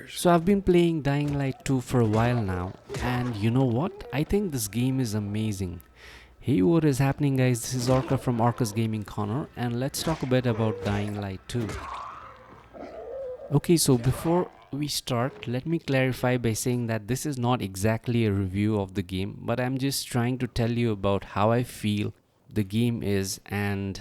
So I've been playing Dying Light 2 for a while now, and you know what? I think this game is amazing. Hey, what is happening guys? This is Orca from Orca's Gaming Corner, and let's talk a bit about Dying Light 2. Okay, so before we start, let me clarify by saying that this is not exactly a review of the game, but I'm just trying to tell you about how I feel the game is, and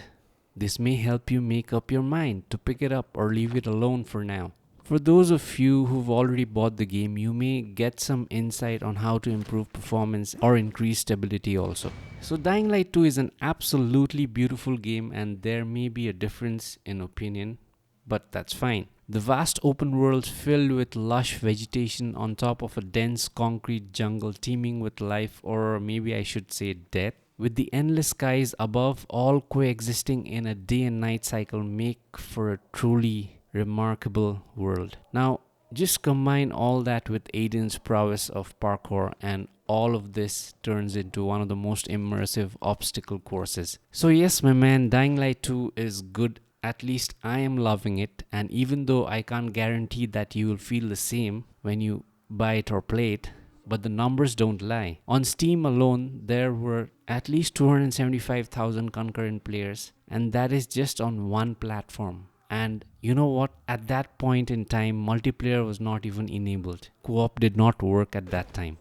this may help you make up your mind to pick it up or leave it alone for now. For those of you who've already bought the game, you may get some insight on how to improve performance or increase stability also. So Dying Light 2 is an absolutely beautiful game, and there may be a difference in opinion, but that's fine. The vast open worlds filled with lush vegetation on top of a dense concrete jungle teeming with life, or maybe I should say death, with the endless skies above all coexisting in a day and night cycle, make for a truly remarkable world. Now, just combine all that with Aiden's prowess of parkour, and all of this turns into one of the most immersive obstacle courses. So yes, my man, Dying Light 2 is good. At least I am loving it, and even though I can't guarantee that you will feel the same when you buy it or play it, but the numbers don't lie. On Steam alone, there were at least 275,000 concurrent players, and that is just on one platform. And you know what? At that point in time, multiplayer was not even enabled. Co-op did not work at that time.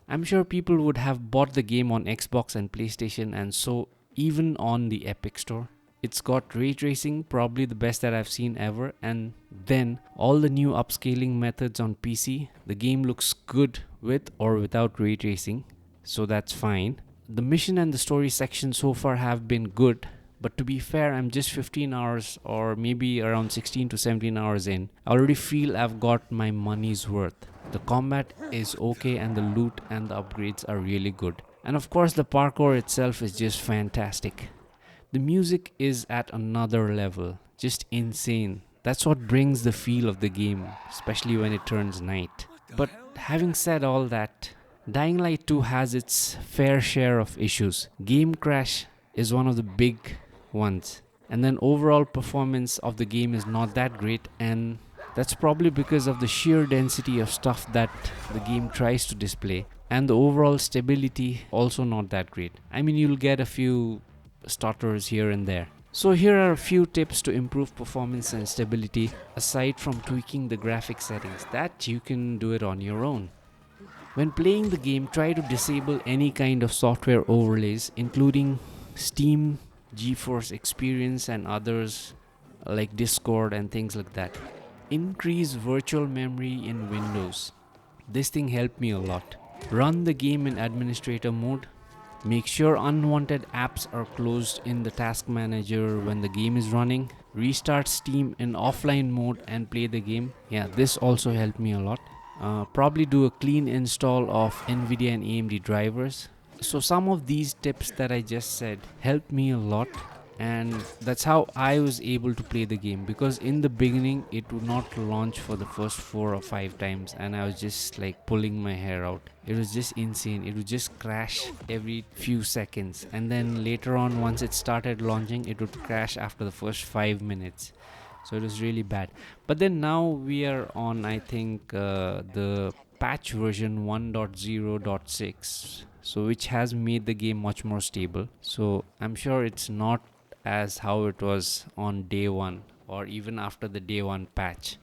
I'm sure people would have bought the game on Xbox and PlayStation, and so even on the Epic Store. It's got ray tracing, probably the best that I've seen ever, and then all the new upscaling methods on PC. The game looks good with or without ray tracing, so that's fine. The mission and the story section so far have been good, but to be fair, I'm just 15 hours or maybe around 16 to 17 hours in. I already feel I've got my money's worth. The combat is okay, and the loot and the upgrades are really good. And of course, the parkour itself is just fantastic. The music is at another level, just insane. That's what brings the feel of the game, especially when it turns night. But having said all that, Dying Light 2 has its fair share of issues. Game crash is one of the big ones, and then overall performance of the game is not that great, and that's probably because of the sheer density of stuff that the game tries to display, and the overall stability also not that great. I mean, you'll get a few stutters here and there. So here are a few tips to improve performance and stability aside from tweaking the graphic settings, that you can do it on your own. When playing the game, try to disable any kind of software overlays, including Steam, GeForce Experience and others like Discord and things like that. Increase virtual memory in Windows. This thing helped me a lot. Run the game in administrator mode. Make sure unwanted apps are closed in the task manager when the game is running. Restart Steam in offline mode and play the game. Yeah, this also helped me a lot. Probably do a clean install of Nvidia and AMD drivers. So some of these tips that I just said helped me a lot, and that's how I was able to play the game, because in the beginning it would not launch for the first 4 or 5 times, and I was just like pulling my hair out. It was just insane. It would just crash every few seconds, and then later on, once it started launching, it would crash after the first 5 minutes. So it was really bad. But then now we are on, I think, the patch version 1.0.6, so which has made the game much more stable. So I'm sure it's not as how it was on day one or even after the day one patch.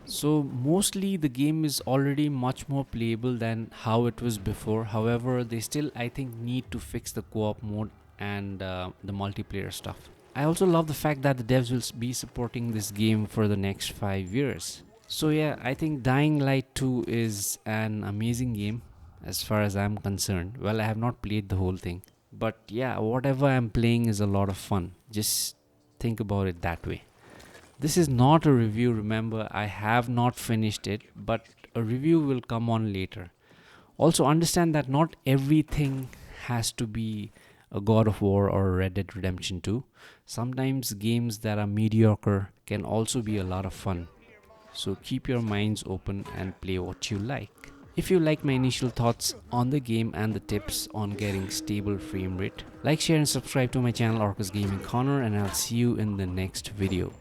So mostly the game is already much more playable than how it was before. However, they still, I think, need to fix the co-op mode and the multiplayer stuff. I also love the fact that the devs will be supporting this game for the next 5 years. So yeah, I think Dying Light 2 is an amazing game as far as I'm concerned. Well, I have not played the whole thing, but yeah, whatever I'm playing is a lot of fun. Just think about it that way. This is not a review, remember, I have not finished it, but a review will come on later. Also understand that not everything has to be a God of War or Red Dead Redemption 2. Sometimes games that are mediocre can also be a lot of fun. So keep your minds open and play what you like. If you like my initial thoughts on the game and the tips on getting stable frame rate, like, share and subscribe to my channel Orca's Gaming Corner, and I'll see you in the next video.